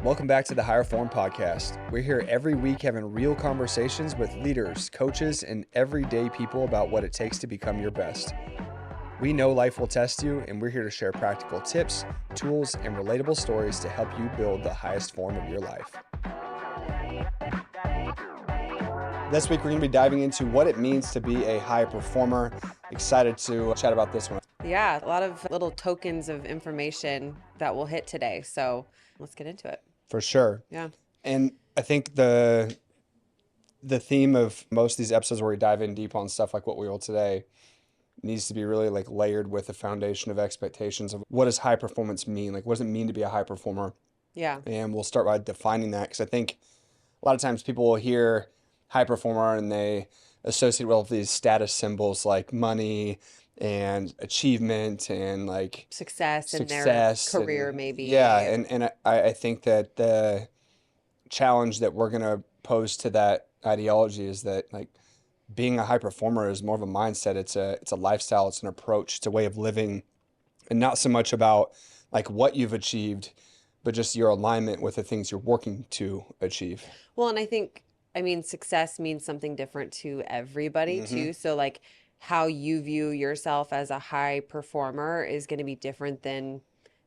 Welcome back to the Higher Form Podcast. We're here every week having real conversations with leaders, coaches, and everyday people about what it takes to become your best. We know life will test you, and we're here to share practical tips, tools, and relatable stories to help you build the highest form of your life. This week, we're going to be diving into what it means to be a high performer. Excited to chat about this one. Yeah, a lot of little tokens of information that we'll hit today. So let's get into it. For sure. Yeah. And I think the theme of most of these episodes where we dive in deep on stuff like what we will today needs to be really like layered with the foundation of expectations of what does high performance mean? Like, what does it mean to be a high performer? Yeah. And we'll start by defining that, because I think a lot of times people will hear high performer and they associate with these status symbols like money and achievement and like Success in their career, maybe. Yeah. And I think that the challenge that we're going to pose to that ideology is that like being a high performer is more of a mindset. It's a lifestyle. It's an approach. It's a way of living, and not so much about like what you've achieved, but just your alignment with the things you're working to achieve. Well, and I mean, success means something different to everybody too. So like how you view yourself as a high performer is going to be different than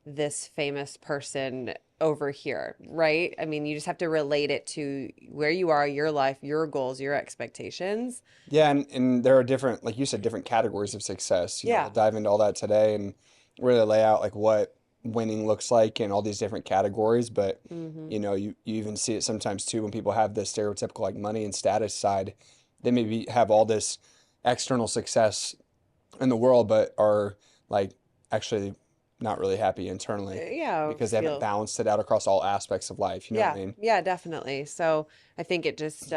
this famous person over here, right? I mean, you just have to relate it to where you are, your life, your goals, your expectations. Yeah, and there are different, like you said, different categories of success. You know, Yeah. we'll dive into all that today and really lay out like what winning looks like in all these different categories. But you know, you even see it sometimes too when people have this stereotypical like money and status side. They maybe have all this external success in the world, but are like actually not really happy internally Yeah. because they haven't balanced it out across all aspects of life. You know what I mean? Yeah, definitely. So I think it just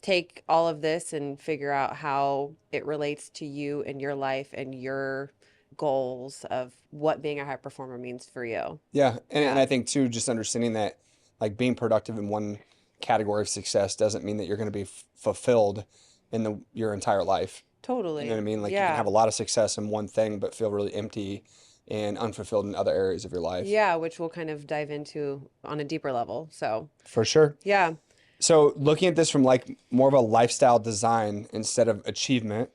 take all of this and figure out how it relates to you and your life and your goals of what being a high performer means for you. Yeah, and I think too, just understanding that like being productive in one category of success doesn't mean that you're going to be fulfilled in your entire life. Totally. You know what I mean? Like you can have a lot of success in one thing, but feel really empty and unfulfilled in other areas of your life. Yeah, which we'll kind of dive into on a deeper level. So For sure. yeah. So looking at this from like more of a lifestyle design instead of achievement,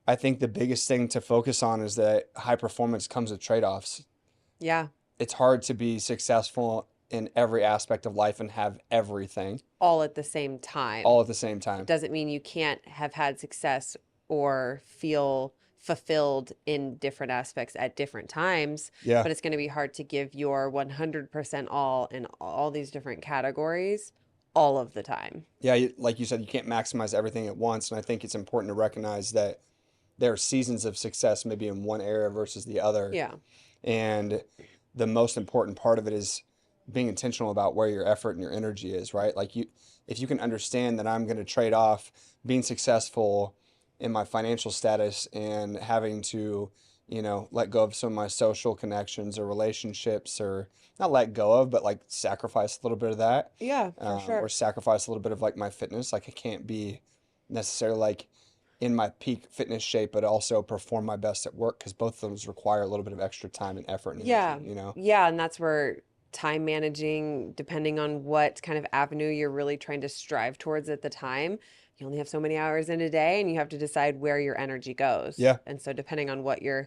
I think the biggest thing to focus on is that high performance comes with trade-offs. Yeah. It's hard to be successful in every aspect of life and have everything All at the same time. all at the same time. Doesn't mean you can't have had success or feel fulfilled in different aspects at different times. Yeah. But it's going to be hard to give your 100% all in all these different categories all of the time. Yeah, like you said, you can't maximize everything at once. And I think it's important to recognize that there are seasons of success maybe in one area versus the other. Yeah. And the most important part of it is being intentional about where your effort and your energy is, right? Like if you can understand that I'm going to trade off being successful in my financial status and having to, you know, let go of some of my social connections or relationships, or not let go of, but like sacrifice a little bit of that. Yeah, for sure. Or sacrifice a little bit of like my fitness. Like I can't be necessarily like in my peak fitness shape, but also perform my best at work, because both of those require a little bit of extra time and effort and energy, you know? Yeah, and that's where time managing, depending on what kind of avenue you're really trying to strive towards at the time, you only have so many hours in a day and you have to decide where your energy goes. Yeah. And so depending on what you're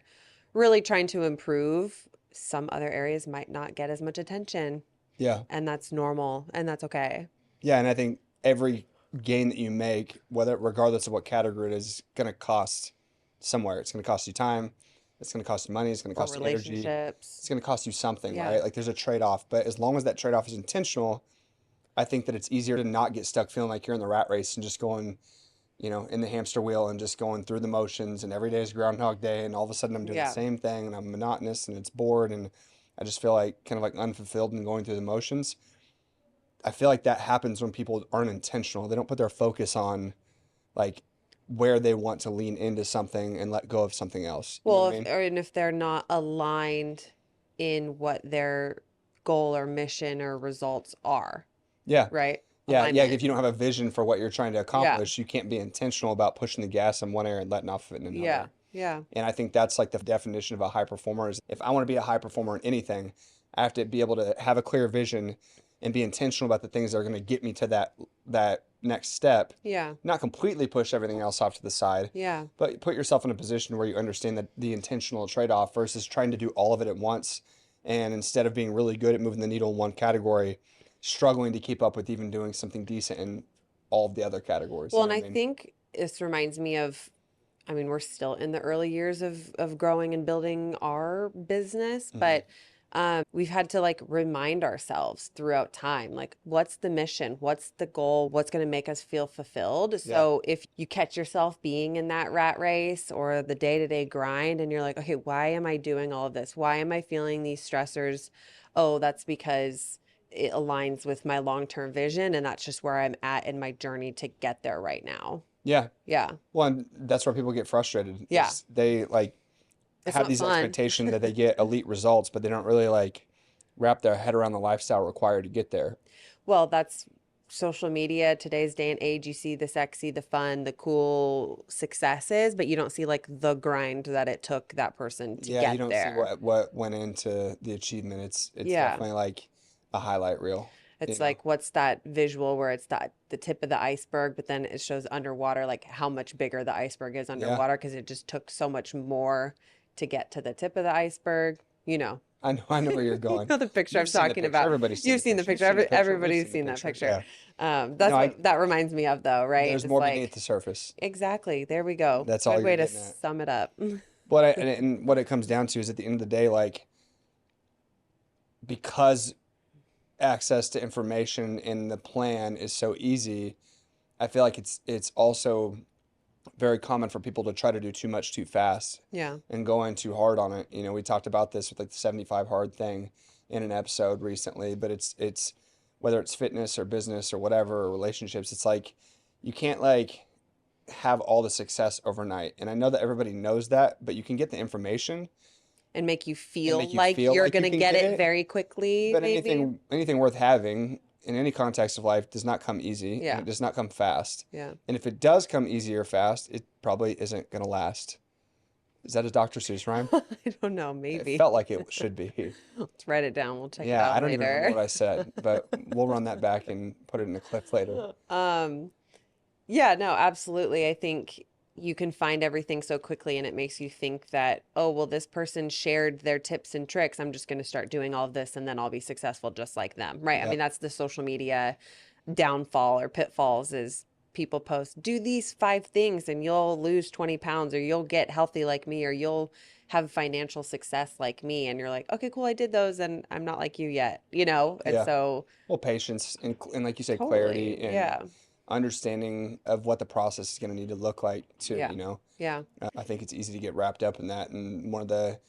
really trying to improve, some other areas might not get as much attention. Yeah. And that's normal and that's okay. Yeah, and I think every gain that you make, regardless of what category it is going to cost somewhere. It's going to cost you time. It's going to cost you money. It's going to cost you energy. Relationships. It's going to cost you something, Yeah. right? Like there's a trade-off, but as long as that trade-off is intentional, I think that it's easier to not get stuck feeling like you're in the rat race and just going, you know, in the hamster wheel and just going through the motions, and every day is Groundhog Day, and all of a sudden I'm doing the same thing and I'm monotonous and it's bored and I just feel like kind of like unfulfilled and going through the motions. I feel like that happens when people aren't intentional. They don't put their focus on like where they want to lean into something and let go of something else. You know Well, what I mean? and if they're not aligned in what their goal or mission or results are, Yeah. right? Yeah. Alignment. If you don't have a vision for what you're trying to accomplish, you can't be intentional about pushing the gas in one area and letting off of it in another. Yeah. Yeah. And I think that's like the definition of a high performer is if I want to be a high performer in anything, I have to be able to have a clear vision and be intentional about the things that are going to get me to that next step. Yeah. Not completely push everything else off to the side, Yeah. but put yourself in a position where you understand that the intentional trade-off versus trying to do all of it at once. And instead of being really good at moving the needle in one category, struggling to keep up with even doing something decent in all of the other categories. You Well, know and what I I mean? think this reminds me of, I mean, we're still in the early years of growing and building our business, Hmm. but we've had to like remind ourselves throughout time, like, what's the mission? What's the goal? What's going to make us feel fulfilled? Yeah. So if you catch yourself being in that rat race or the day-to-day grind and you're like, okay, why am I doing all of this? Why am I feeling these stressors? Oh, that's because it aligns with my long-term vision, and that's just where I'm at in my journey to get there right now. Yeah. Yeah. Well, and that's where people get frustrated Yeah. is they like It's have not these fun. expectation that they get elite results, but they don't really like wrap their head around the lifestyle required to get there. Well, that's social media, today's day and age. You see the sexy, the fun, the cool successes, but you don't see like the grind that it took that person to Yeah, you get don't see there. what went into the achievement. It's Yeah. definitely like a highlight reel, you It's know. like what's that visual where it's that the tip of the iceberg, but then it shows underwater like how much bigger the iceberg is Yeah, underwater because it just took so much more to get to the tip of the iceberg. You know, I know where you're you going. know the picture I'm You've seen the talking picture. about. Everybody's seen You've the seen the picture. You've picture. seen the picture. We've Everybody's seen the seen that picture. picture. Yeah. No, That's I what that reminds me of, though, right? there's It's more beneath like the surface. exactly. There we go. That's all Good you're way to getting at. sum it up. But and what it comes down to is at the end of the day, like because access to information in the plan is so easy, I feel like it's also very common for people to try to do too much too fast Yeah. and go in too hard on it. You know, we talked about this with like the 75 hard thing in an episode recently, but it's whether it's fitness or business or whatever or relationships, it's like you can't like have all the success overnight. And I know that everybody knows that, but you can get the information And make you and feel make you like feel you're like you gonna can get get it it. very quickly, But maybe. anything worth having in any context of life does not come easy and Yeah. it does not come fast. Yeah. And if it does come easy or fast, it probably isn't going to last. Is that a Dr. Seuss rhyme? I don't know. It Maybe. felt like it should be. Let's write it down. We'll check it Yeah, I out don't even remember later. what I said, but we'll run that back and put it in a clip later. Um, yeah, no, absolutely. I think you can find everything so quickly and it makes you think that, oh, well, this person shared their tips and tricks. I'm just going to start doing all of this and then I'll be successful just like them. Right. I mean, Yep. that's the social media downfall or pitfalls is people post, do these 5 things and you'll lose 20 pounds or you'll get healthy like me or you'll have financial success like me. And you're like, okay, cool. I did those and I'm not like you yet, you know? And Yeah. so Well, patience and like you say, totally. clarity and Yeah. understanding of what the process is going to need to look like too, Yeah. you know. Yeah. I think it's easy to get wrapped up in that. And one of the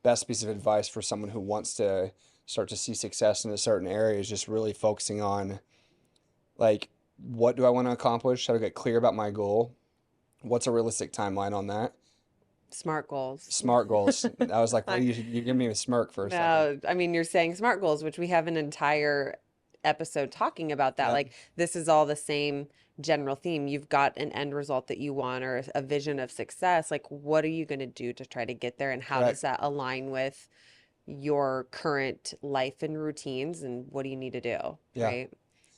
best piece of advice for someone who wants to start to see success in a certain area is just really focusing on like, what do I want to accomplish? How to get clear about my goal? What's a realistic timeline on that? Smart goals. Smart goals. I was like, what I, are you give me a smirk for a second. no, I mean, you're saying smart goals, which we have an entire episode talking about that. Yep. Like, this is all the same general theme. You've got an end result that you want or a vision of success. Like, what are you going to do to try to get there? And how does Correct. that align with your current life and routines? And what do you need to do? Yeah. Right?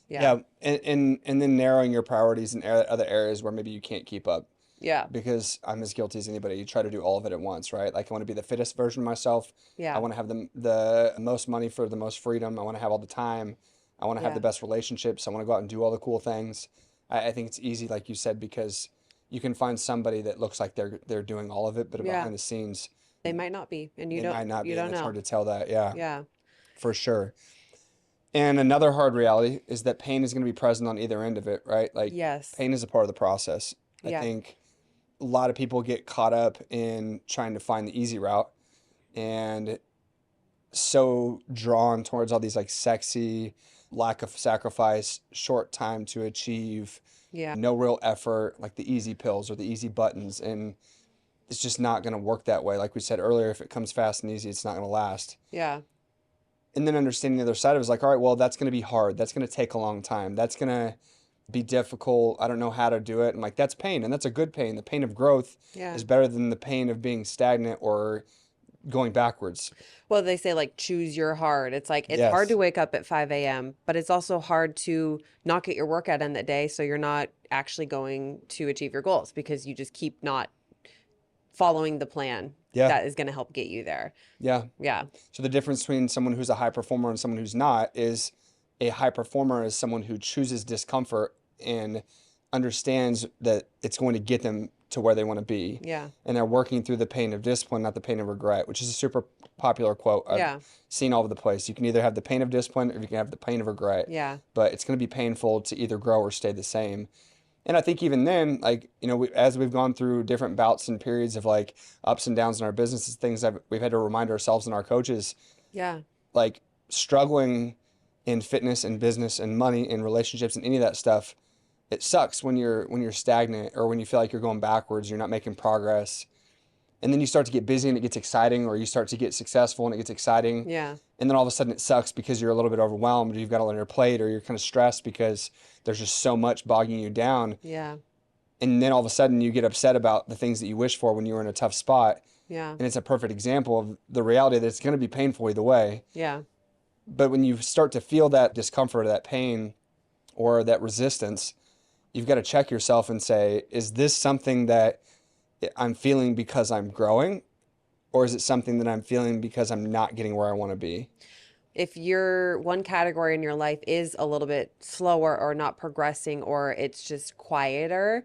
Yeah. Yeah. And then narrowing your priorities in other areas where maybe you can't keep up. Yeah. Because I'm as guilty as anybody. You try to do all of it at once, right? Like I want to be the fittest version of myself. I Yeah. want to have the most money for the most freedom. I want to have all the time. I want to have the Yeah. best relationships. I want to go out and do all the cool things. I think it's easy, like you said, because you can find somebody that looks like they're doing all of it, but Yeah. behind the scenes, They might not be. And they might not you be, and don't it's hard know. to tell that. Yeah, Yeah. for sure. And another hard reality is that pain is going to be present on either end of it, right? Like Yes. pain is a part of the process. I Yeah. think a lot of people get caught up in trying to find the easy route and so drawn towards all these like sexy, lack of sacrifice, short time to achieve, Yeah. no real effort, like the easy pills or the easy buttons. And it's just not going to work that way. Like we said earlier, if it comes fast and easy, it's not going to last. Yeah. And then understanding the other side of it is like, all right, well, that's going to be hard. That's going to take a long time. That's going to be difficult. I don't know how to do it. And like, that's pain. And that's a good pain. The pain of growth Yeah. is better than the pain of being stagnant or going backwards. Well, they say like choose your hard. It's like it's hard to Yes. wake up at 5 a.m., but it's also hard to not get your workout in that day. So you're not actually going to achieve your goals because you just keep not following the plan Yeah. that is going to help get you there. Yeah. Yeah. So the difference between someone who's a high performer and someone who's not is a high performer is someone who chooses discomfort and understands that it's going to get them to where they want to be. Yeah. And they're working through the pain of discipline, not the pain of regret, which is a super popular quote I've Yeah. seen all over the place. You can either have the pain of discipline or you can have the pain of regret, Yeah. but it's going to be painful to either grow or stay the same. And I think even then, like, as we've gone through different bouts and periods of like ups and downs in our businesses, things that we've had to remind ourselves and our coaches, Yeah. like struggling in fitness and business and money and relationships and any of that stuff, it sucks when you're stagnant or when you feel like you're going backwards, you're not making progress. And then you start to get busy and it gets exciting, or you start to get successful and it gets exciting. Yeah. And then all of a sudden it sucks because you're a little bit overwhelmed, or you've got a lot on your plate, or you're kind of stressed because there's just so much bogging you down. Yeah. And then all of a sudden you get upset about the things that you wish for when you were in a tough spot. Yeah. And it's a perfect example of the reality that it's going to be painful either way. Yeah. But when you start to feel that discomfort or that pain or that resistance, you've got to check yourself and say, is this something that I'm feeling because I'm growing? Or is it something that I'm feeling because I'm not getting where I want to be? If your one category in your life is a little bit slower or not progressing or it's just quieter,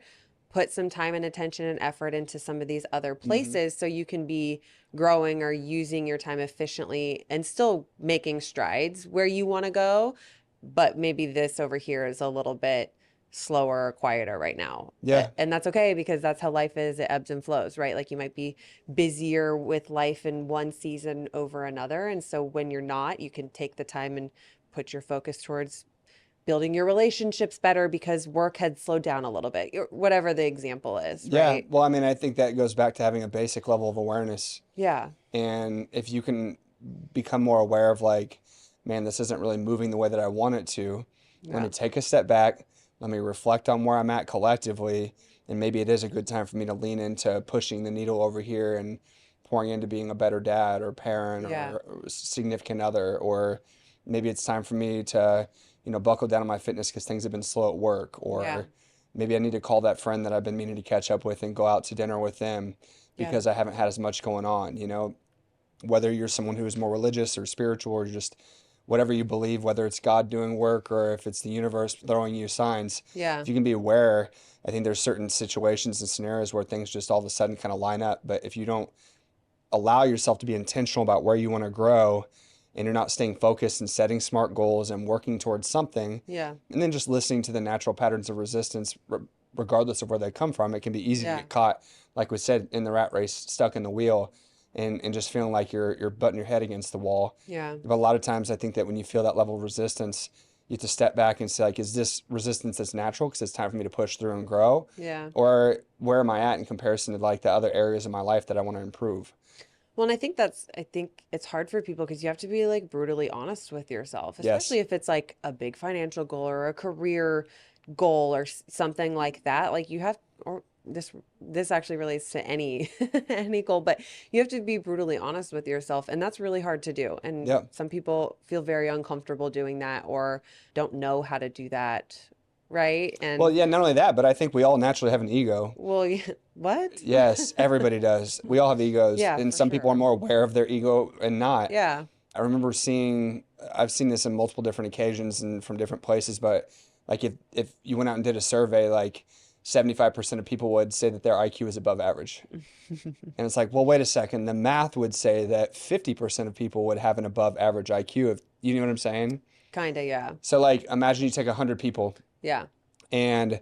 put some time and attention and effort into some of these other Mm-hmm. places so you can be growing or using your time efficiently and still making strides where you want to go. But maybe this over here is a little bit slower or quieter right now. Yeah. And that's okay because that's how life is. It ebbs and flows, right? Like you might be busier with life in one season over another. And so when you're not, you can take the time and put your focus towards building your relationships better because work had slowed down a little bit, whatever the example is, Yeah. right? Well, I mean, I think that goes back to having a basic level of awareness. Yeah. And if you can become more aware of like, man, this isn't really moving the way that I want it to, let Yeah. me take a step back. Let me reflect on where I'm at collectively. And maybe it is a good time for me to lean into pushing the needle over here and pouring into being a better dad or parent Yeah. or significant other. Or maybe it's time for me to, buckle down on my fitness because things have been slow at work. Yeah. Or maybe I need to call that friend that I've been meaning to catch up with and go out to dinner with them Yeah. because I haven't had as much going on, whether you're someone who is more religious or spiritual or just whatever you believe, whether it's God doing work or if it's the universe throwing you signs, Yeah. if you can be aware, I think there's certain situations and scenarios where things just all of a sudden kind of line up. But if you don't allow yourself to be intentional about where you want to grow and you're not staying focused and setting smart goals and working towards something, Yeah. and then just listening to the natural patterns of resistance, regardless of where they come from, it can be easy to Yeah. get caught, like we said, in the rat race, stuck in the wheel and just feeling like you're butting your head against the wall. Yeah. But a lot of times I think that when you feel that level of resistance, you have to step back and say, like, is this resistance that's natural because it's time for me to push through and grow? Yeah. Or where am I at in comparison to like the other areas of my life that I want to improve? Well, and I think it's hard for people because you have to be like brutally honest with yourself, Yes. especially if it's like a big financial goal or a career goal or something like that. Like you have, or this actually relates to any any goal, but you have to be brutally honest with yourself, and that's really hard to do. And Yep. some people feel very uncomfortable doing that or don't know how to do that, right? Well, And yeah, not only that, but I think we all naturally have an ego. well, what? Yes, everybody does. We all have egos, Yeah, and for some people are sure. more aware of their ego and not. Yeah. I remember I've seen this in multiple different occasions and from different places, but like if you went out and did a survey, like 75% of people would say that their IQ is above average. And it's like, well, wait a second. The math would say that 50% of people would have an above average IQ. If you know what I'm saying? Kind of, yeah. So like imagine you take 100 people Yeah. and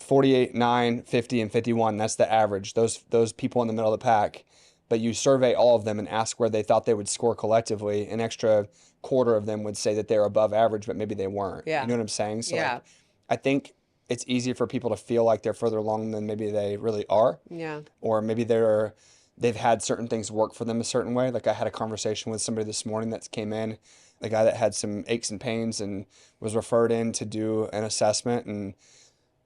48, 9, 50, and 51, that's the average. Those people in the middle of the pack. But you survey all of them and ask where they thought they would score collectively. An extra quarter of them would say that they're above average, but maybe they weren't. You Yeah. know what I'm saying? So Yeah. like, I think it's easy for people to feel like they're further along than maybe they really are, Yeah. or maybe they've had certain things work for them a certain way. Like I had a conversation with somebody this morning that came in, a guy that had some aches and pains and was referred in to do an assessment, and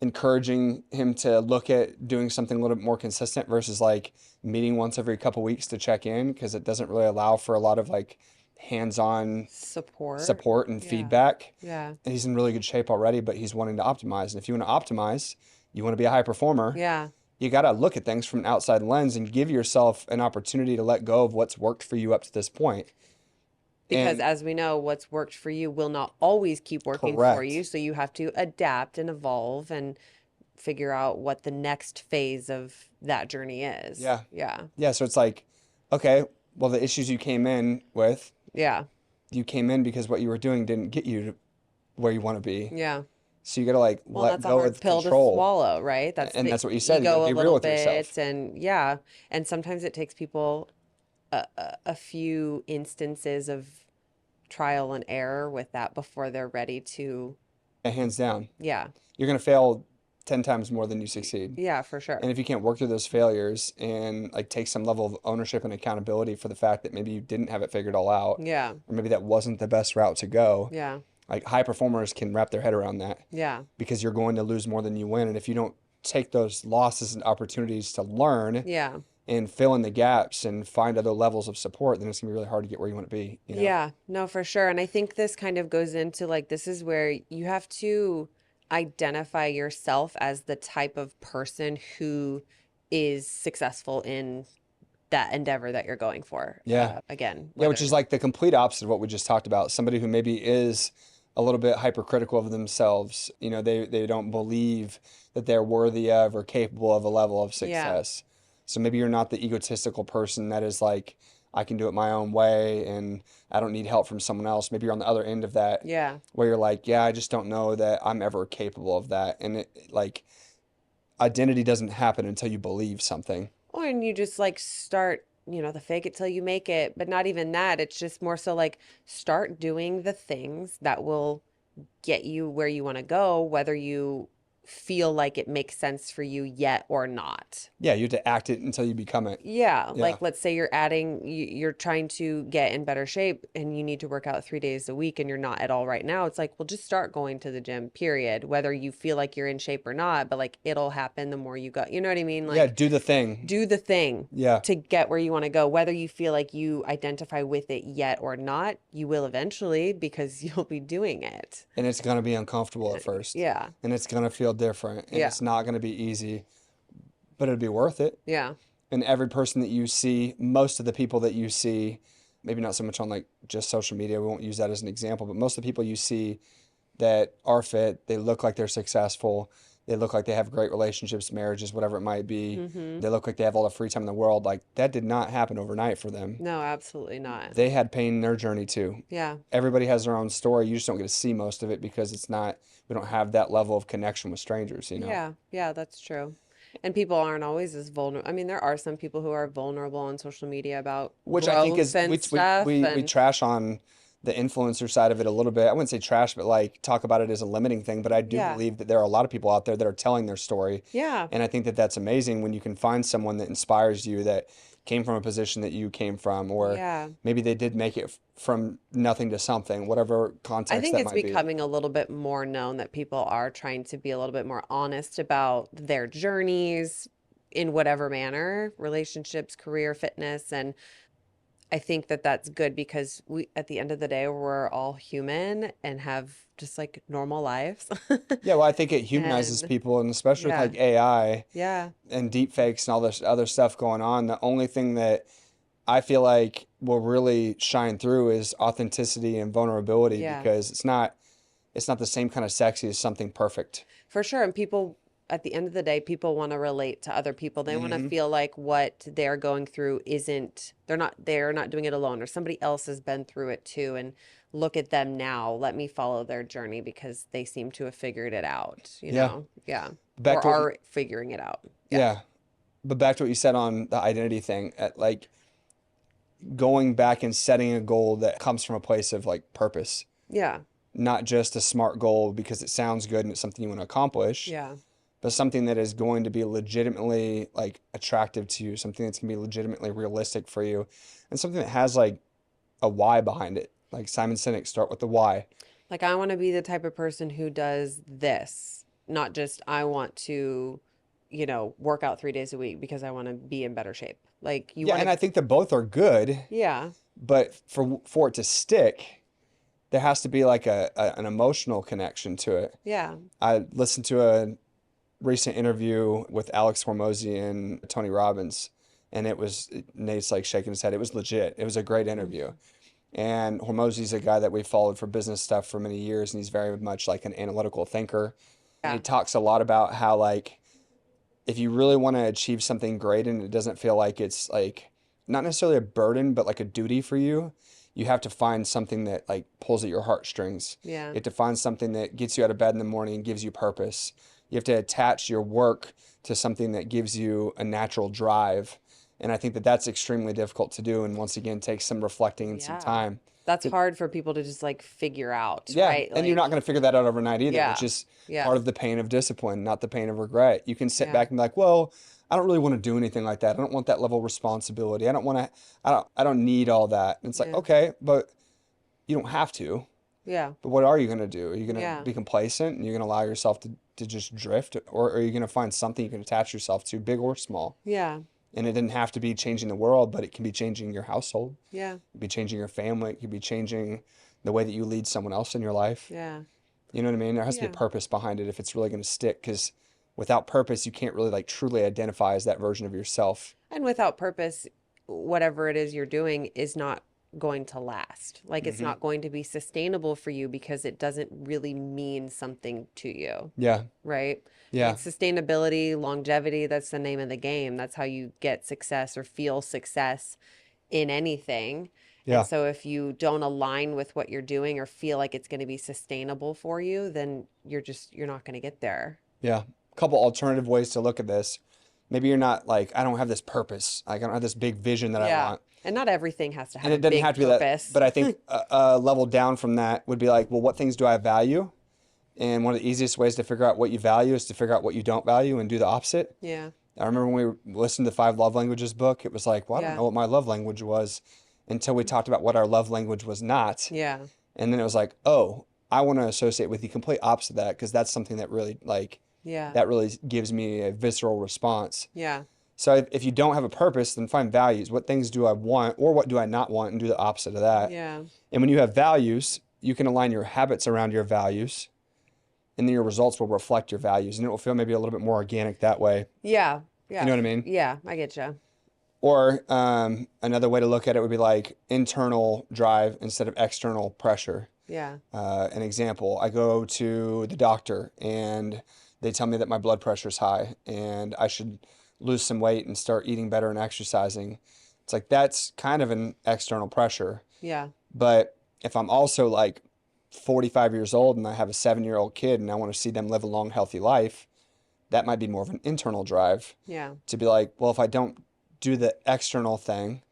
encouraging him to look at doing something a little bit more consistent versus like meeting once every couple weeks to check in, because it doesn't really allow for a lot of like hands-on Support. support and Yeah. feedback. Yeah. And he's in really good shape already, but he's wanting to optimize. And if you want to optimize, you want to be a high performer, Yeah. you got to look at things from an outside lens and give yourself an opportunity to let go of what's worked for you up to this point. Because And as we know, what's worked for you will not always keep working for you. correct. So you have to adapt and evolve and figure out what the next phase of that journey is. Yeah. Yeah. Yeah. So it's like, okay, well, the issues you came in with, Yeah. you came in because what you were doing didn't get you to where you want to be. Yeah. So you got to like Well, let that's a go hard of pill to control. swallow, right? That's And the that's what you said. You got to ego a be real little with bit. yourself. And yeah. And sometimes it takes people a few instances of trial and error with that before they're ready to, Yeah, hands down. yeah. You're going to fail 10 times more than you succeed. Yeah, for sure. And if you can't work through those failures and like take some level of ownership and accountability for the fact that maybe you didn't have it figured all out, Yeah. or maybe that wasn't the best route to go, Yeah. like high performers can wrap their head around that, Yeah. because you're going to lose more than you win. And if you don't take those losses and opportunities to learn Yeah. and fill in the gaps and find other levels of support, then it's gonna be really hard to get where you want to be, you know? Yeah, no, for sure. And I think this kind of goes into like, this is where you have to identify yourself as the type of person who is successful in that endeavor that you're going for. Yeah. Again, Yeah, which whether, is like the complete opposite of what we just talked about. Somebody who maybe is a little bit hypercritical of themselves. You know, they don't believe that they're worthy of or capable of a level of yeah, success. So maybe you're not the egotistical person that is like, I can do it my own way and I don't need help from someone else. Maybe you're on the other end of that yeah. where you're like, yeah, I just don't know that I'm ever capable of that. And like identity doesn't happen until you believe something. Or and you just like start, the fake it till you make it, but not even that. It's just more so like start doing the things that will get you where you want to go, whether you feel like it makes sense for you yet or not. Yeah, you have to act it until you become it. Yeah, Yeah. like let's say you're trying to get in better shape and you need to work out 3 days a week and you're not at all right now. It's like, well, just start going to the gym, period. Whether you feel like you're in shape or not, but like it'll happen the more you go. You know what I mean? Yeah, Like do the thing. do the thing Yeah. to get where you want to go. Whether you feel like you identify with it yet or not, you will eventually because you'll be doing it. And it's going to be uncomfortable at first. Yeah. And it's going to feel different. And Yeah. it's not going to be easy, but it'll be worth it. Yeah. And every person that you see, most of the people that you see, maybe not so much on like just social media, we won't use that as an example, but most of the people you see that are fit, they look like they're successful. They look like they have great relationships, marriages, whatever it might be. Mm-hmm. They look like they have all the free time in the world. Like that did not happen overnight for them. No, absolutely not. They had pain in their journey too. Yeah. Everybody has their own story. You just don't get to see most of it because it's not, we don't have that level of connection with strangers, you know? Yeah. Yeah, that's true. And people aren't always as vulnerable. I mean, there are some people who are vulnerable on social media about Which I think growth is, and stuff. we And trash on the influencer side of it a little bit. I wouldn't say trash, but like talk about it as a limiting thing. But I do yeah. believe that there are a lot of people out there that are telling their story. Yeah. And I think that that's amazing when you can find someone that inspires you, that came from a position that you came from, or Yeah. maybe they did make it from nothing to something, whatever I context think that it's might be. becoming a little bit more known that people are trying to be a little bit more honest about their journeys in whatever manner, relationships, career, fitness, and I think that that's good because we, at the end of the day, we're all human and have just like normal lives. Yeah, well, I think it humanizes And people, and especially with yeah, like AI yeah, and deep fakes and all this other stuff going on, the only thing that I feel like will really shine through is authenticity and vulnerability, yeah, because it's not the same kind of sexy as something perfect. for sure. And people, at the end of the day, people want to relate to other people. They want to Hmm. feel like what they're going through isn't, they're not doing it alone, or somebody else has been through it too. And look at them now. Let me follow their journey because they seem to have figured it out, Yeah. Yeah. Back Or to what you, are figuring it out. Yeah. yeah, but back to what you said on the identity thing, at like going back and setting a goal that comes from a place of like purpose, Yeah. not just a smart goal because it sounds good and it's something you want to accomplish, Yeah. but something that is going to be legitimately like attractive to you, something that's going to be legitimately realistic for you, and something that has like a why behind it. Like Simon Sinek, start with the why. Like I want to be the type of person who does this. not just I want to, work out 3 days a week because I want to be in better shape. Like you Yeah, want and to, I think that both are good, yeah, but for it to stick, there has to be like an emotional connection to it. yeah, I listened to a recent interview with Alex Hormozy and Tony Robbins, and Nate's like shaking his head. It was legit. It was a great interview. mhm, And Hormozy's a guy that we followed for business stuff for many years, and he's very much like an analytical thinker. And he yeah, talks a lot about how like if you really want to achieve something great and it doesn't feel like it's like not necessarily a burden, but like a duty for you, you have to find something that like pulls at your heartstrings. yeah, You have to find something that gets you out of bed in the morning and gives you purpose. You have to attach your work to something that gives you a natural drive. And I think that that's extremely difficult to do. And once again, takes some reflecting and some yeah. time. That's To, hard for people to just like figure out, yeah, right? and you're not Like, going to figure that out overnight either, which yeah, is yeah, part of the pain of discipline, not the pain of regret. You can sit yeah, back and be like, "Well, I don't really want to do anything like that. I don't want that level of responsibility. I don't want to I don't need all that." And it's like, yeah, "Okay, but you don't have to. yeah, But what are you going to do? Are you going to yeah, be complacent and you're going to allow yourself to just drift, or are you going to find something you can attach yourself to, big or small?" yeah, And it didn't have to be changing the world, but it can be changing your household. yeah, It could be changing your family. It could be changing the way that you lead someone else in your life. yeah, You know what I mean? There has to be a yeah. purpose behind it if it's really going to stick, because without purpose, you can't really like truly identify as that version of yourself. And without purpose, whatever it is you're doing is not going to last. Like it's Hmm. not going to be sustainable for you because it doesn't really mean something to you, Yeah. right? I mean, Yeah. sustainability, longevity, that's the name of the game. That's how you get success or feel success in anything. And Yeah. so if you don't align with what you're doing or feel like it's going to be sustainable for you, then you're not going to get there. Yeah. A couple alternative ways to look at this. Maybe you're not like, I don't have this purpose. Like, I don't have this big vision that I Yeah. want. And not everything has to And have a it doesn't big have to be that. purpose. But I think a level down from that would be like, well, what things do I value? And one of the easiest ways to figure out what you value is to figure out what you don't value and do the opposite. Yeah. I remember when we listened to the Five Love Languages book, it was like, well, I don't Yeah. know what my love language was until we talked about what our love language was not. Yeah. And then it was like, oh, I want to associate with the complete opposite of that because that's something that really like Yeah. that really gives me a visceral response. Yeah. So if you don't have a purpose, then find values. What things do I want or what do I not want and do the opposite of that. Yeah. And when you have values, you can align your habits around your values and then your results will reflect your values and it will feel maybe a little bit more organic that way. Yeah. You know Yeah. what I mean? Yeah. I get you. Or another way to look at it would be like internal drive instead of external pressure. Yeah. An example, I go to the doctor and they tell me that my blood pressure is high and I should lose some weight and start eating better and exercising. It's like that's kind of an external pressure. Yeah. But if I'm also like 45 years old and I have a 7-year-old kid and I want to see them live a long, healthy life, that might be more of an internal drive Yeah. to be like, well, if I don't do the external thing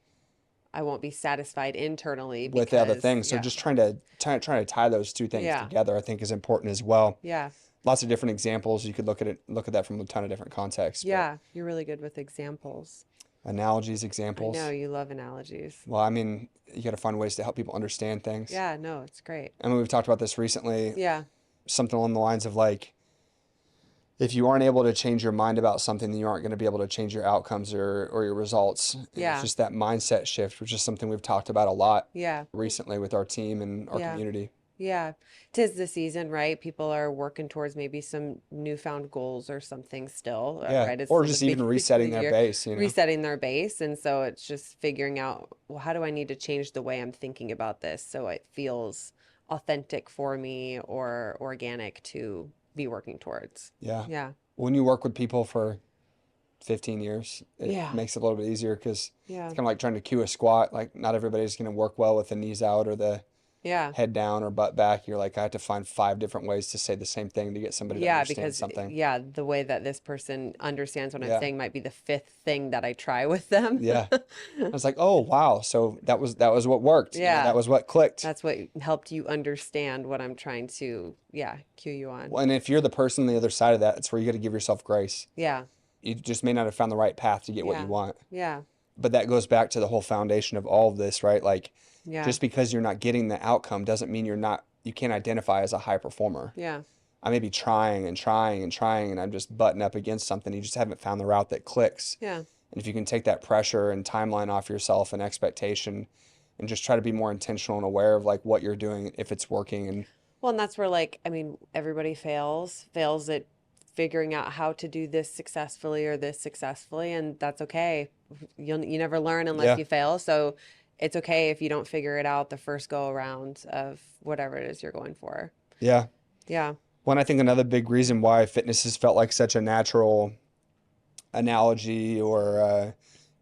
I won't be satisfied internally with the other because, things. So yeah. just trying to tie those two things Yeah. together, I think is important as well. Yeah. Lots of different examples. You could look at that from a ton of different contexts. But Yeah. You're really good with examples. analogies, I know examples. you love analogies. Well, I mean, you got to find ways to help people understand things. Yeah. No, it's great. I mean, we've talked about this recently, Yeah. something along the lines of like, if you aren't able to change your mind about something, then you aren't going to be able to change your outcomes or your results. And it's Yeah. just that mindset shift, which is something we've talked about a lot Yeah. recently with our team and our Yeah. community. Yeah. 'Tis the season, right? People are working towards maybe some newfound goals or something still, Yeah. right? It's Or still just the even beginning of resetting the their year, base, you know? resetting their base. And so it's just figuring out, well, how do I need to change the way I'm thinking about this so it feels authentic for me or organic to be working towards? Yeah. Yeah. When you work with people for 15 years, it Yeah. makes it a little bit easier because Yeah. it's kind of like trying to cue a squat. Like, not everybody's going to work well with the knees out or the Yeah. head down or butt back. You're like, I have to find 5 different ways to say the same thing to get somebody to Yeah, understand because something. yeah, the way that this person understands what I'm Yeah. saying might be the fifth thing that I try with them. Yeah. I was like, oh, wow. So that was what worked. You know, that Yeah. was what clicked. That's what helped you understand what I'm trying to, yeah, cue you on. Well, and if you're the person on the other side of that, it's where you got to give yourself grace. Yeah. You just may not have found the right path to get what Yeah. you want. Yeah. But that goes back to the whole foundation of all of this, right? Like, Yeah. just because you're not getting the outcome doesn't mean you can't identify as a high performer. Yeah. I may be trying and trying and trying, and I'm just butting up against something. You just haven't found the route that clicks. Yeah. And if you can take that pressure and timeline off yourself and expectation and just try to be more intentional and aware of like what you're doing, if it's working. And Well, and that's where, like, I mean, everybody fails at figuring out how to do this successfully or this successfully, and that's okay. You never learn unless yeah, you fail. So it's okay if you don't figure it out the first go around of whatever it is you're going for. yeah. Yeah. One, I think another big reason why fitness has felt like such a natural analogy or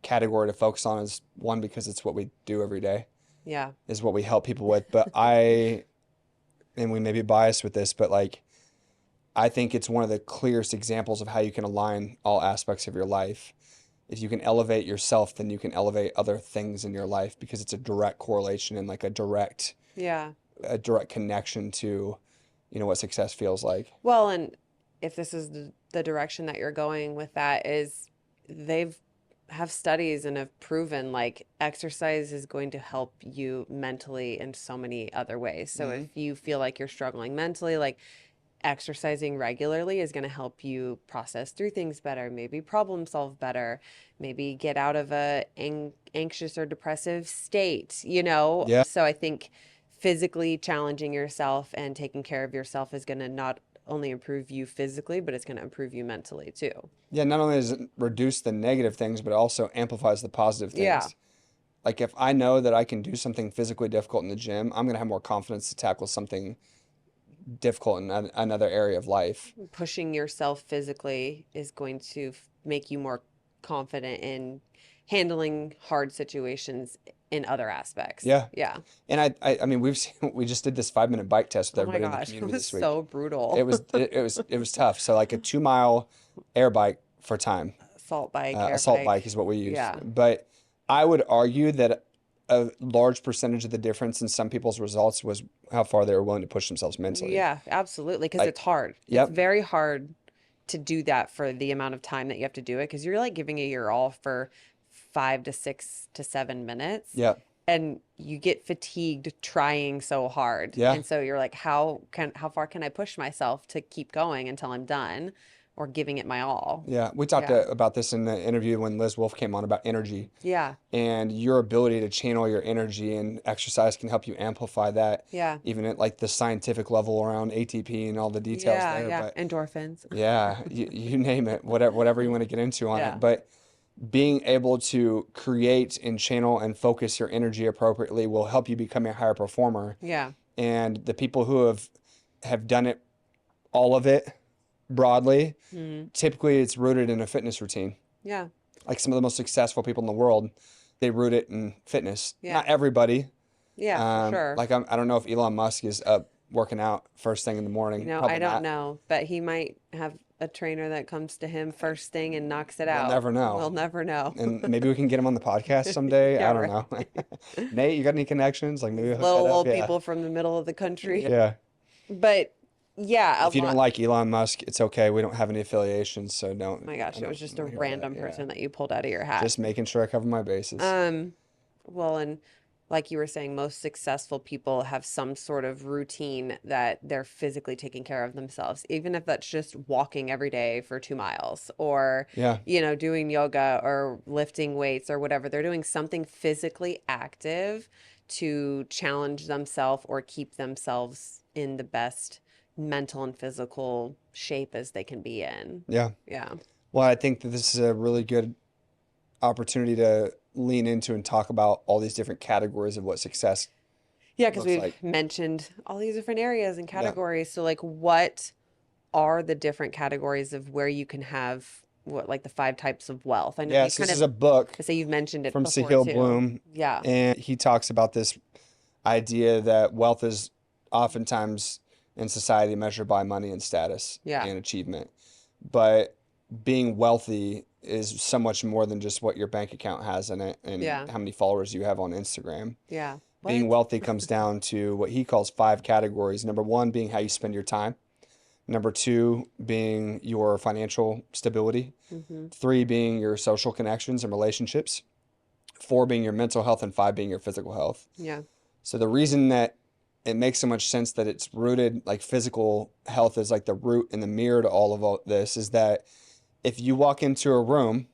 category to focus on is one, because it's what we do every day, Yeah. is what we help people with. But and we may be biased with this, but like, I think it's one of the clearest examples of how you can align all aspects of your life. If you can elevate yourself, then you can elevate other things in your life, because it's a direct correlation and like Yeah. a direct connection to, what success feels like. Well, and if this is the direction that you're going with that, is they've have studies and have proven like exercise is going to help you mentally in so many other ways. So Hmm. if you feel like you're struggling mentally, like exercising regularly is going to help you process through things better, maybe problem solve better, maybe get out of a anxious or depressive state, you know? Yeah. So I think physically challenging yourself and taking care of yourself is going to not only improve you physically, but it's going to improve you mentally too. Yeah. Not only does it reduce the negative things, but it also amplifies the positive Yeah. things. Like if I know that I can do something physically difficult in the gym, I'm going to have more confidence to tackle something difficult in another area of life. Pushing yourself physically is going to make you more confident in handling hard situations in other aspects. Yeah. Yeah. And I mean, we just did this 5-minute bike test with Oh my everybody in the gosh, it community was this week. so brutal. It was tough. So like a 2-mile air bike for time, Assault bike, air assault bike bike. is what we used. Yeah. But I would argue that a large percentage of the difference in some people's results was how far they were willing to push themselves mentally. Yeah, absolutely. Because Like, it's hard. It's yep, very hard to do that for the amount of time that you have to do it because you're like giving it your all for 5 to 6 to 7 minutes. yep, And you get fatigued trying so hard. yeah. And so you're like, how far can I push myself to keep going until I'm done or giving it my all? Yeah, we talked Yeah. about this in the interview when Liz Wolf came on about energy Yeah. and your ability to channel your energy, and exercise can help you amplify that, Yeah. even at like the scientific level around ATP and all the details Yeah. there. Yeah. But Endorphins. yeah, you name it, whatever you want to get into on Yeah. it. But being able to create and channel and focus your energy appropriately will help you become a higher performer. Yeah. And the people who have done it, all of it broadly, Mhm. typically it's rooted in a fitness routine. Yeah. Like some of the most successful people in the world, they root it in fitness. Yeah. Not everybody. Yeah, for sure. Like I don't know if Elon Musk is up working out first thing in the You morning. know, I Probably don't not. know, but he might have a trainer that comes to him first thing and knocks it We'll out. never know. We'll never know. And maybe we can get him on the podcast someday. Yeah, I don't right. know. Nate, you got any connections? Like maybe These hook that little up. old Yeah. people from the middle of the country. Yeah. But yeah, a If you don't lot. like Elon Musk, it's okay. We don't have any affiliations, so don't. Oh my gosh, I it was don't just a hear about random that. Yeah. person that you pulled out of your hat. Just making sure I cover my bases. Well, and like you were saying, most successful people have some sort of routine that they're physically taking care of themselves, even if that's just walking every day for 2 miles or, Yeah. doing yoga or lifting weights or whatever. They're doing something physically active to challenge themselves or keep themselves in the best mental and physical shape as they can be in. Yeah. Yeah. Well, I think that this is a really good opportunity to lean into and talk about all these different categories of what success Yeah, because looks we've like. mentioned all these different areas and Yeah. categories. So, like, what are the different categories of where you can have what, like the 5 types of wealth? I know you Yes, kind this is of, a book I say you've mentioned it from before Sahil too. Bloom, Yeah. and he talks about this idea that wealth is oftentimes in society measured by money and status Yeah. and achievement. But being wealthy is so much more than just what your bank account has in it and Yeah. how many followers you have on Instagram. Yeah. Being What? wealthy comes down to what he calls 5 categories. Number one being how you spend your time. Number two being your financial stability. Mm-hmm. 3 being your social connections and relationships. 4 being your mental health, and 5 being your physical health. Yeah. So the reason that it makes so much sense that it's rooted, like physical health is like the root and the mirror to all this, is that if you walk into a room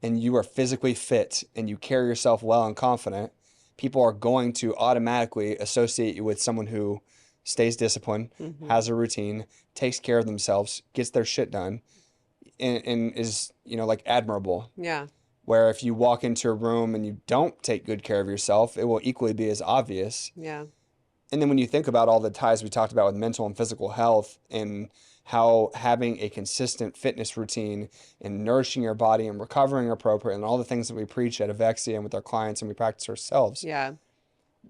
and you are physically fit and you carry yourself well and confident, people are going to automatically associate you with someone who stays disciplined, Mm-hmm. has a routine, takes care of themselves, gets their shit done, and is, like admirable. Yeah. Where if you walk into a room and you don't take good care of yourself, it will equally be as obvious. Yeah. And then when you think about all the ties we talked about with mental and physical health and how having a consistent fitness routine and nourishing your body and recovering appropriately and all the things that we preach at Avexia and with our clients and we practice ourselves, Yeah.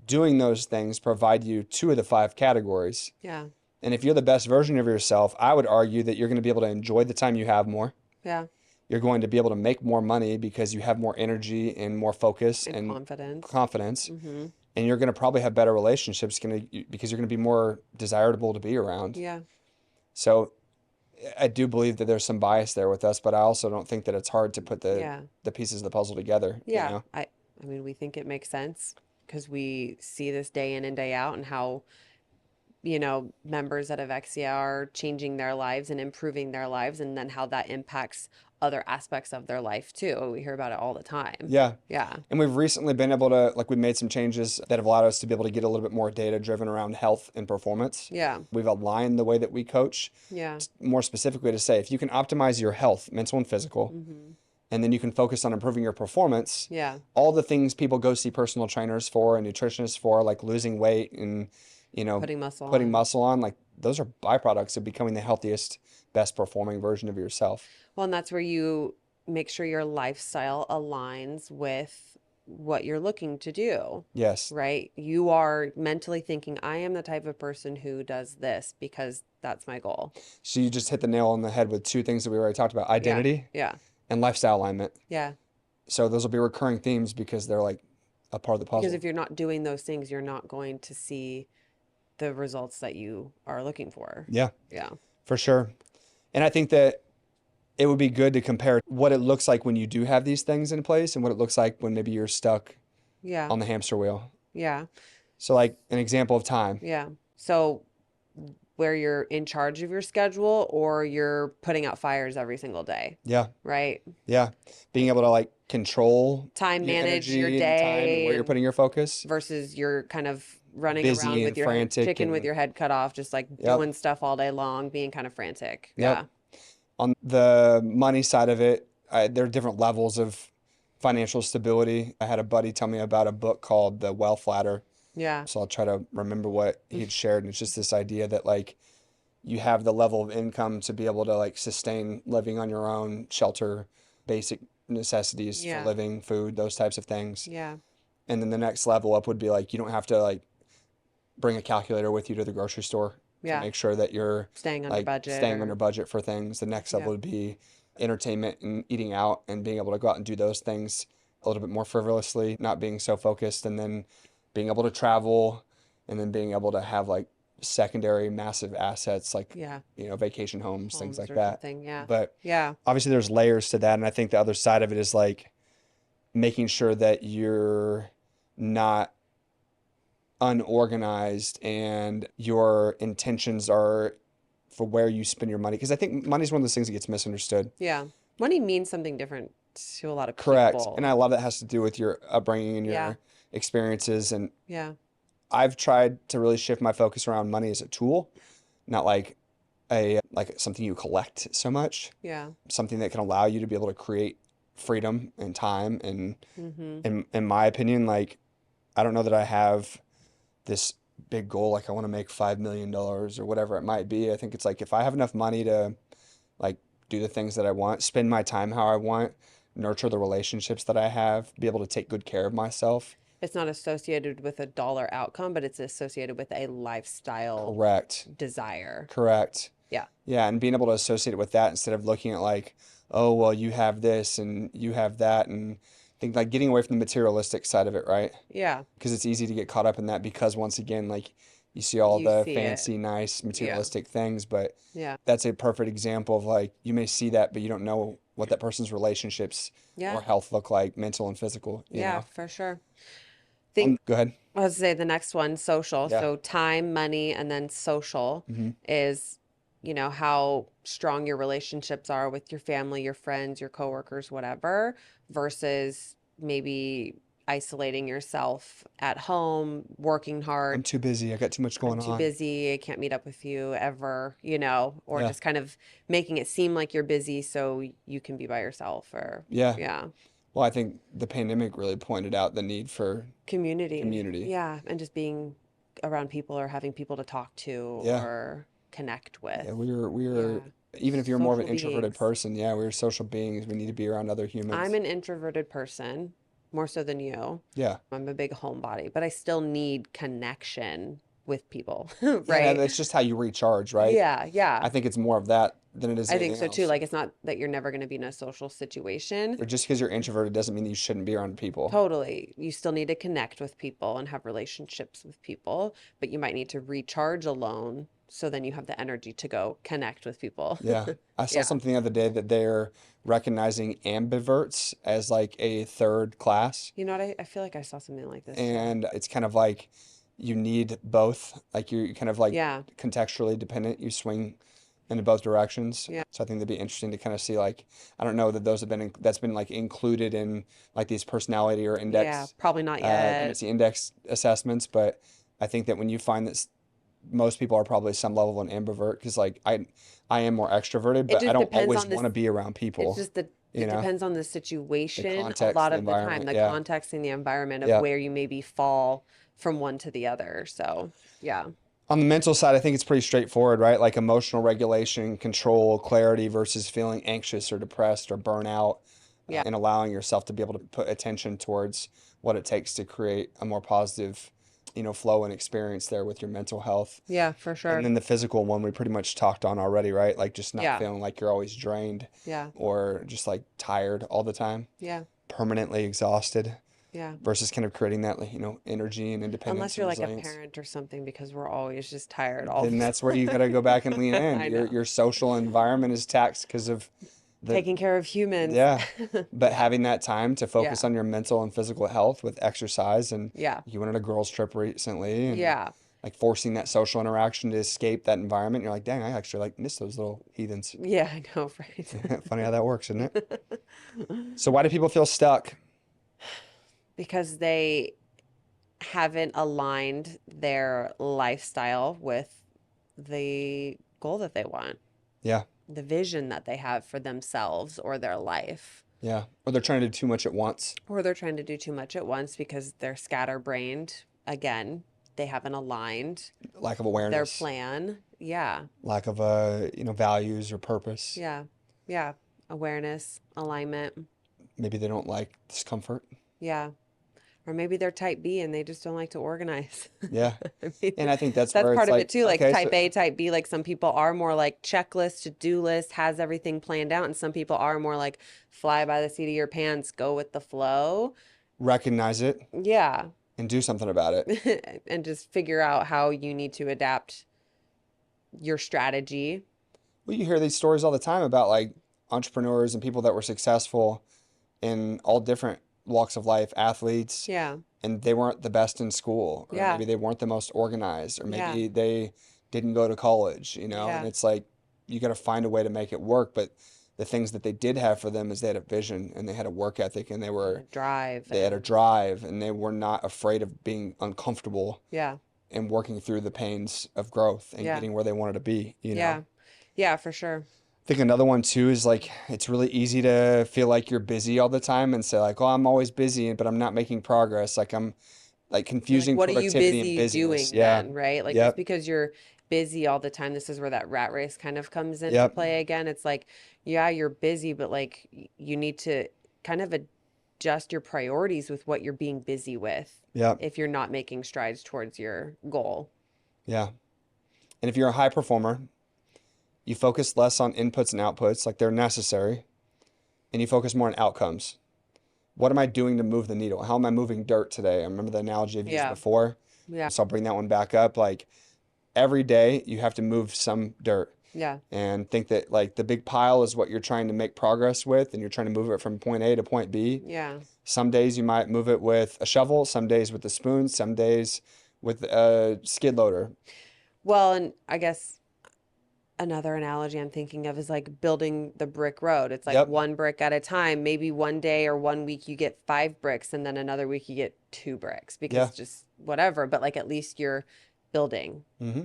doing those things provide you two of the five categories. Yeah. And if you're the best version of yourself, I would argue that you're going to be able to enjoy the time you have more. Yeah. You're going to be able to make more money because you have more energy and more focus And and confidence. confidence. Mm-hmm. And you're going to probably have better relationships because you're going to be more desirable to be around. Yeah. So I do believe that there's some bias there with us, but I also don't think that it's hard to put Yeah. the pieces of the puzzle together, Yeah. I mean, we think it makes sense because we see this day in and day out and how, members at Avexia are changing their lives and improving their lives, and then how that impacts other aspects of their life too. We hear about it all the time. Yeah. Yeah. And we've recently been able to, like, we made some changes that have allowed us to be able to get a little bit more data driven around health and performance. Yeah. We've aligned the way that we coach Yeah. more specifically to say, if you can optimize your health, mental and physical, Mm-hmm. and then you can focus on improving your performance, Yeah. all the things people go see personal trainers for and nutritionists for, like losing weight and, Putting muscle putting on. muscle on, like those are byproducts of becoming the healthiest, best performing version of yourself. Well, and that's where you make sure your lifestyle aligns with what you're looking to do, Yes. right? You are mentally thinking, I am the type of person who does this because that's my goal. So you just hit the nail on the head with two things that we already talked about, Yeah. identity Yeah. and lifestyle alignment. Yeah. So those will be recurring themes because they're like a part of the Because puzzle. if you're not doing those things, you're not going to see the results that you are looking for. Yeah, Yeah. for sure. And I think that it would be good to compare what it looks like when you do have these things in place and what it looks like when maybe you're stuck Yeah. on the hamster wheel. Yeah. So like an example of time. Yeah. So where you're in charge of your schedule or you're putting out fires every single day, Yeah. right? Yeah. Being able to like control Time your manage your energy and time and day where you're putting your focus. versus you're kind of running Busy around and with your head, frantic chicken with and your head cut off, just like yep. doing stuff all day long, being kind of frantic. Yep. Yeah. On the money side of it, there are different levels of financial stability. I had a buddy tell me about a book called The Wealth Ladder. Yeah. So I'll try to remember what he'd shared. And it's just this idea that like you have the level of income to be able to like sustain living on your own, shelter, basic necessities Yeah. for living, food, those types of things. Yeah. And then the next level up would be like you don't have to like bring a calculator with you to the grocery store to Yeah. make sure that you're Staying under like budget staying or under budget for things. The next level yeah. would be entertainment and eating out and being able to go out and do those things a little bit more frivolously, not being so focused, and then being able to travel and then being able to have like secondary massive assets like Yeah. vacation homes, things Homes like or that. something. Yeah. But Yeah. obviously there's layers to that, and I think the other side of it is like making sure that you're not unorganized and your intentions are for where you spend your money, because I think money is one of those things that gets misunderstood. Yeah. Money means something different to a lot of Correct. people. And a lot of that has to do with your upbringing and your Yeah. experiences. And Yeah. I've tried to really shift my focus around money as a tool, not like something you collect so much, Yeah. something that can allow you to be able to create freedom and time. And Mm-hmm. in my opinion, like I don't know that I have this big goal, like I want to make $5 million or whatever it might be. I think it's like if I have enough money to like do the things that I want, spend my time how I want, nurture the relationships that I have, be able to take good care of myself. It's not associated with a dollar outcome, but it's associated with a lifestyle Correct. desire. Correct. Yeah. Yeah, and being able to associate it with that instead of looking at like, oh, well, you have this and you have that, and think like getting away from the materialistic side of it, right? Yeah. Because it's easy to get caught up in that because once again, like you see all You the see it. fancy, nice, materialistic things, but Yeah. that's a perfect example of like you may see that, but you don't know what that person's relationships Yeah. or health look like, mental and physical, you Yeah, know? for sure. think Go ahead. I was to say the next one, social. Yeah. So time, money, and then social Hmm. is, how strong your relationships are with your family, your friends, your coworkers, whatever, versus maybe isolating yourself at home, working I'm hard. too busy. I got too much I'm going too on. busy. I can't meet up with you ever, or Yeah. just kind of making it seem like you're busy so you can be by yourself or, Yeah. yeah, Well, I think the pandemic really pointed out the need for community. community. Yeah. And just being around people or having people to talk to Yeah. or connect with. Yeah, we were Yeah. even if you're more of an Social introverted beings. person, yeah, we're social beings. We need to be around other I'm humans. an introverted person, more so than you. Yeah. I'm a big homebody, but I still need connection with people, Yeah, and right? it's just how you recharge, right? Yeah, I yeah. think it's more of that than it is I think anything so too. else. Like, it's not that you're never going to be in a social situation. Or just because you're introverted doesn't mean that you shouldn't be around people. Totally. You still need to connect with people and have relationships with people, but you might need to recharge alone so then you have the energy to go connect with people. Yeah. I saw Yeah. something the other day that they're recognizing ambiverts as like a third class. You know what? I feel like I saw something like this too. And it's kind of like you need both. Like you're kind of like Yeah. contextually dependent. You swing in both directions. Yeah. So I think that'd be interesting to kind of see like I don't know that those have been that's been like included in like these personality or Yeah. index Probably not yet. dependency index assessments. But I think that when you find that most people are probably some level of an ambivert because like I am more extroverted, It but I just don't depends always on want this. to be around It's people. just that You it know, depends on the the situation a context, lot the of the time, environment. the Yeah, context and the environment of yeah. where you maybe fall from one to the other. So, yeah. On the mental side, I think it's pretty straightforward, right? Like emotional regulation, control, clarity versus feeling anxious or depressed or burnout, Yeah. and allowing yourself to be able to put attention towards what it takes to create a more positive, flow and experience there with your mental health. Yeah, for And sure. then the physical one we pretty much talked on already, right? Like just not Yeah. feeling like you're always drained Yeah. or just like tired all the time, Yeah. permanently exhausted Yeah. versus kind of creating that, energy and Unless independence you're and like a resilience. parent or something because we're always just tired all Then the that's where you got to go back and lean time. in. I Your know. your social environment is taxed because of the Taking care of humans. yeah. But Yeah. having that time to focus Yeah. on your mental and physical health with exercise and Yeah. you went on a girls trip recently and Yeah. like forcing that social interaction to escape that environment, you're like, dang, I actually like miss those little heathens. Yeah, I know, right? Funny how that works, isn't it? So why do people feel stuck? Because they haven't aligned their lifestyle with the goal that they want, Yeah. the vision that they have for themselves or their life. Yeah. Or they're trying to do too much at once. Or they're trying to do too much at once because they're scatterbrained. Again, they haven't aligned Lack of their awareness, plan. Yeah. lack of values or purpose. Yeah. Yeah. Awareness, alignment. Maybe they don't like discomfort. Yeah. Or maybe they're type B and they just don't like to organize. Yeah. I mean, And I think that's that's where it's part of it like, too. Like okay, so type A, type B, like some people are more like checklist, to-do list, has everything planned out. And some people are more like fly by the seat of your pants, go with the flow. recognize it Yeah. and do something about it. And just figure out how you need to adapt your strategy. Well, you hear these stories all the time about like entrepreneurs and people that were successful in all different walks of life, athletes, Yeah. and they weren't the best in school, or Yeah. maybe they weren't the most organized, or Yeah. maybe they didn't go to college, and Yeah. it's like you got to find a way to make it work. But the things that they did have for them is they had a vision and they had a work ethic and Drive they had a and drive and they were not afraid of being uncomfortable yeah. and working through the pains of growth and Yeah. getting where they wanted to be. Yeah. Yeah, for sure. I think another one too is like it's really easy to feel like you're busy all the time and say like, "Oh, I'm always busy, but I'm not making progress." Like I'm like You're like, confusing what are you productivity and busy busyness. doing Yeah. then, right? Like just Yep. because you're busy all the time, this is where that rat race kind of comes into Yep. play again. It's like, yeah, you're busy, but like you need to kind of adjust your priorities with what you're being busy with Yep. if you're not making strides towards your goal. Yeah. And if you're a high performer, you focus less on inputs and outputs, like they're necessary, and you focus more on outcomes. What am I doing to move the needle? How am I moving dirt today? I remember the analogy I've used Yeah. before, Yeah. so I'll bring that one back up. Like every day, you have to move some dirt. Yeah. and think that like the big pile is what you're trying to make progress with and you're trying to move it from point A to point B. Yeah. Some days you might move it with a shovel, some days with a spoon, some days with a skid loader. Well, and I guess another analogy I'm thinking of is like building the brick road. It's like Yep. one brick at a time. Maybe one day or one week you get 5 bricks and then another week you get 2 bricks Yeah. because just whatever, but like at least you're building Mm-hmm.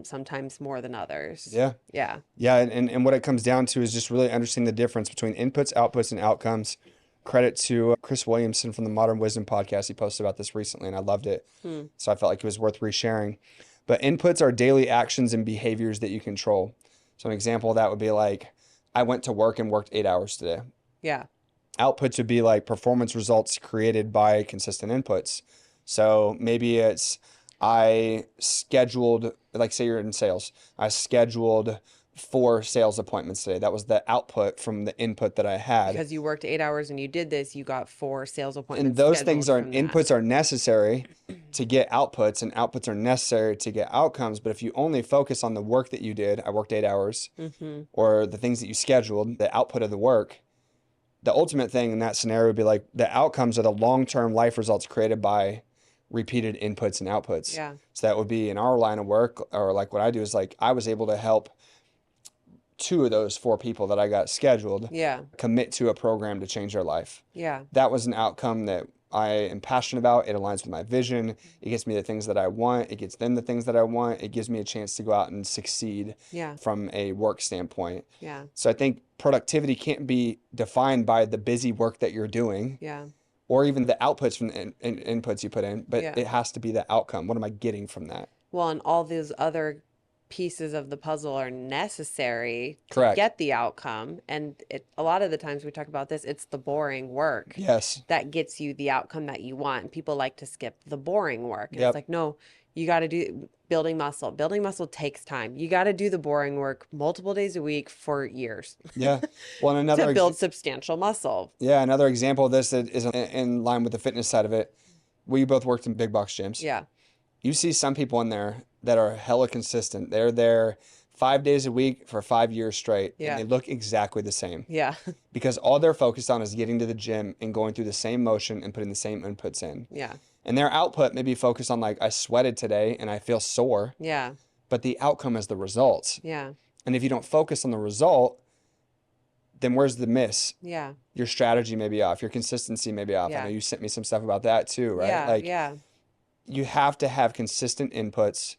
sometimes more than others. Yeah. Yeah. Yeah. And what it comes down to is just really understanding the difference between inputs, outputs, and outcomes. Credit to Chris Williamson from the Modern Wisdom podcast. He posted about this recently and I loved it. So I felt like it was worth resharing. But inputs are daily actions and behaviors that you control. So an example of that would be like, I went to work and worked 8 hours today. Yeah. Outputs would be like performance results created by consistent inputs. So maybe it's I scheduled, like say you're in sales, I scheduled 4 sales appointments today. That was the output from the input that I had. Because you worked 8 hours and you did this, you got 4 sales And appointments those scheduled things are from that. inputs are necessary to get outputs, and outputs are necessary to get outcomes. But if you only focus on the work that you did, I worked 8 hours, or the things that you scheduled, the output of the work, the ultimate thing in that scenario would be like the outcomes are the long-term life results created by repeated inputs and outputs. Yeah. So that would be in our line of work, or like what I do is like I was able to help 2 of those 4 people that I got scheduled Yeah. commit to a program to change their life. Yeah. That was an outcome that I am passionate about. It aligns with my vision. It gets me the things that I want. It gets them the things that I want. It gives me a chance to go out and succeed Yeah. from a work standpoint. Yeah. So I think productivity can't be defined by the busy work that you're doing Yeah. or even the outputs from the inputs you put in, but Yeah. it has to be the outcome. What am I getting from that? Well, and all these other pieces of the puzzle are necessary to Correct. get the outcome. And a lot of the times we talk about this, it's the boring work Yes. that gets you the outcome that you want. And people like to skip the boring work. And Yep. it's like, no, you got to do building muscle. Building muscle takes time. You got to do the boring work multiple days a week for years Yeah. Well, and to build substantial muscle. another example of this that is in line with the fitness side of it. We both worked in big box gyms. Yeah. You see some people in there that are hella consistent. They're there 5 days a week for 5 years straight, Yeah. and they look exactly the same Yeah. because all they're focused on is getting to the gym and going through the same motion and putting the same inputs in. Yeah. And their output may be focused on like, I sweated today and I feel sore, Yeah. but the outcome is the results. Yeah. And if you don't focus on the result, then where's the miss? Yeah. Your strategy may be off. Your consistency may be off. Yeah. I know you sent me some stuff about that too, right? Yeah. Like Yeah. you have to have consistent inputs.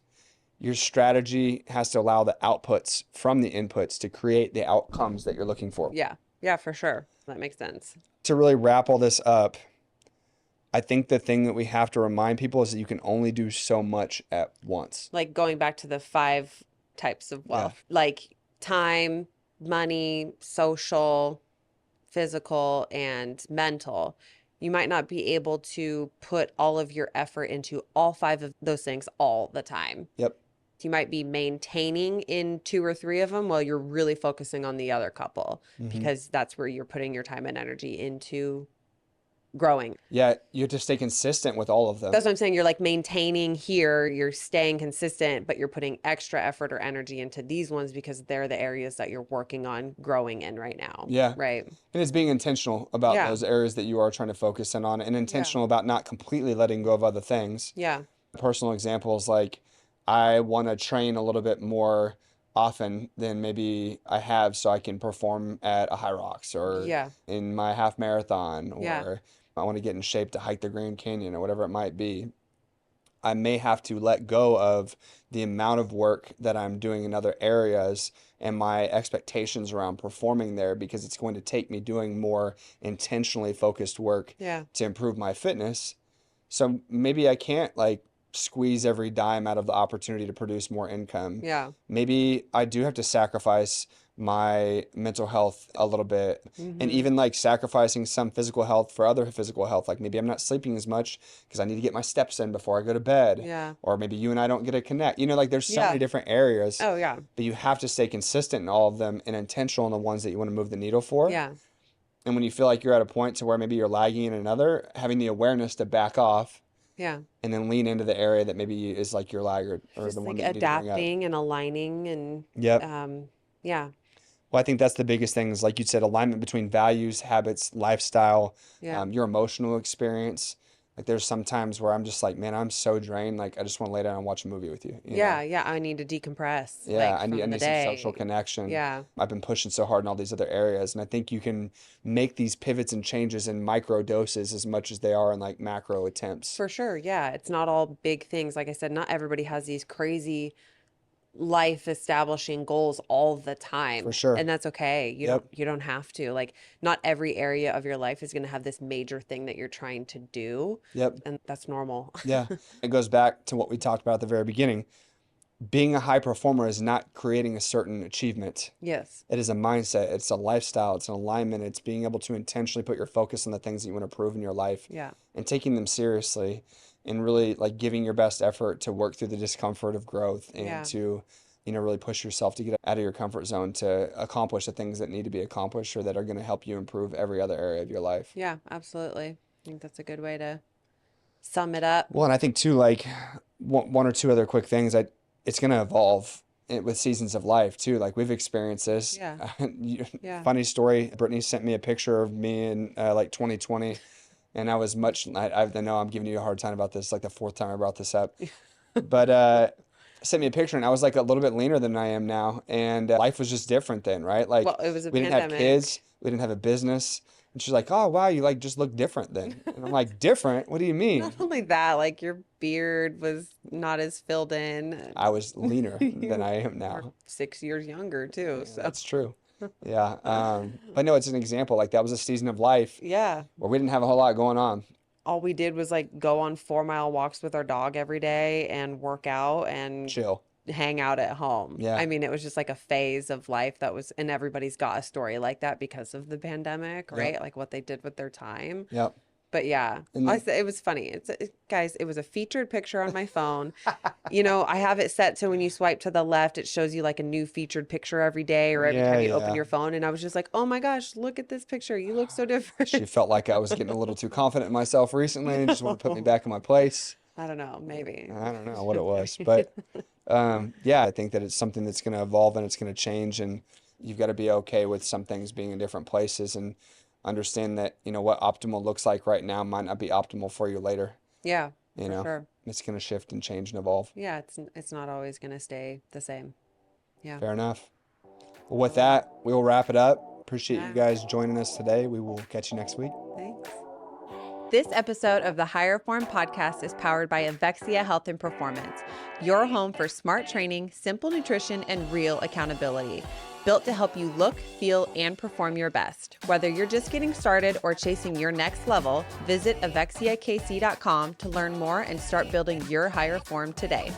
Your strategy has to allow the outputs from the inputs to create the outcomes that you're looking for. Yeah. Yeah, for sure. That makes sense. To really wrap all this up, I think the thing that we have to remind people is that you can only do so much at once. Like going back to the 5 types of wealth, like time, money, social, physical, and mental. You might not be able to put all of your effort into all 5 of those things all the time. Yep. You might be maintaining in 2 or 3 of them while you're really focusing on the other couple because that's where you're putting your time and energy into growing. Yeah, you have to stay consistent with all of them. That's what I'm saying. You're like maintaining here, you're staying consistent, but you're putting extra effort or energy into these ones because they're the areas that you're working on growing in right now. Yeah. Right. And it's being intentional about those areas that you are trying to focus in on and intentional about not completely letting go of other things. Yeah. Personal examples like I want to train a little bit more often than maybe I have so I can perform at a High Rocks or in my half marathon or I want to get in shape to hike the Grand Canyon or whatever it might be. I may have to let go of the amount of work that I'm doing in other areas and my expectations around performing there because it's going to take me doing more intentionally focused work to improve my fitness. So maybe I can't like squeeze every dime out of the opportunity to produce more income. Yeah. Maybe I do have to sacrifice my mental health a little bit and even like sacrificing some physical health for other physical health. Like maybe I'm not sleeping as much because I need to get my steps in before I go to bed. Yeah. Or maybe you and I don't get to connect. You know, like there's so many different areas. Oh, yeah. But you have to stay consistent in all of them and intentional in the ones that you want to move the needle for. Yeah. And when you feel like you're at a point to where maybe you're lagging in another, having the awareness to back off Yeah. and then lean into the area that maybe is like your laggard or the Just one like that you need to bring up. adapting and aligning and Yep. yeah. Well, I think that's the biggest thing is, like you said, alignment between values, habits, lifestyle, Yeah. your emotional experience. Like there's some times where I'm just like, man, I'm so drained. Like I just want to lay down and watch a movie with you, you know? Yeah, yeah, I need to decompress Yeah, like I from the need some social day. connection. Yeah, I've been pushing so hard in all these other areas, and I think you can make these pivots and changes in micro doses as much as they are in like macro attempts. for sure. Yeah, it's not all big things. Like I said, not everybody has these crazy life establishing goals all the For time. sure. And that's okay. Yep. You don't have to. Like not every area of your life is going to have this major thing that you're trying to do, Yep. and that's normal. Yeah. It goes back to what we talked about at the very beginning. Being a high performer is not creating a certain achievement. Yes. It is a mindset, it's a lifestyle, it's an alignment, it's being able to intentionally put your focus on the things that you want to prove in your life Yeah. and taking them seriously and really like giving your best effort to work through the discomfort of growth and Yeah. to, really push yourself to get out of your comfort zone to accomplish the things that need to be accomplished or that are going to help you improve every other area of your life. Yeah, absolutely. I think that's a good way to sum it up. Well, and I think too, like one or two other quick things, it's going to evolve with seasons of life too. Like we've experienced this. Yeah. Yeah. Funny story. Brittany sent me a picture of me in like 2020, and I was I know I'm giving you a hard time about this, like the fourth time I brought this up, but sent me a picture, and I was like a little bit leaner than I am now, and life was just different then, right? Like Well, it was a we didn't have pandemic. kids, we didn't have a business, and she's like, "Oh wow, you like just look different then," and I'm like, "Different? What do you Not mean?" only that, like your beard was not as filled in. I was leaner than You I am are now. 6 years younger too. Yeah, So that's true. Yeah. But no, it's an example. Like that was a season of life yeah, where we didn't have a whole lot going on. all we did was like go on 4 mile walks with our dog every day and work out and Chill. hang out at home. Yeah. I mean, it was just like a phase of life that was, and everybody's got a story like that because of the pandemic, Yep. right? Like what they did with their time. Yep. But yeah, And then, it was funny. Guys, it was a featured picture on my phone. You know, I have it set so when you swipe to the left, it shows you like a new featured picture every day or every yeah, time you open yeah. your phone. And I was just like, oh my gosh, look at this picture. You look so different. She felt like I was getting a little too confident in myself recently and just wanted to put me No, back in my place. I don't know, maybe. I don't know what it was, but yeah, I think that it's something that's going to evolve and it's going to change, and you've got to be okay with some things being in different places and understand that, what optimal looks like right now might not be optimal for you later. Yeah, You for know, sure. it's going to shift and change and evolve. Yeah, it's not always gonna stay the same. Yeah. Fair enough. Well, with that, we'll wrap it up. Appreciate you Yeah. guys joining us today. We will catch you next week. Thanks. This episode of the Higher Form podcast is powered by Avexia Health and Performance, your home for smart training, simple nutrition, and real accountability. Built to help you look, feel, and perform your best. Whether you're just getting started or chasing your next level, visit avexiakc.com to learn more and start building your higher form today.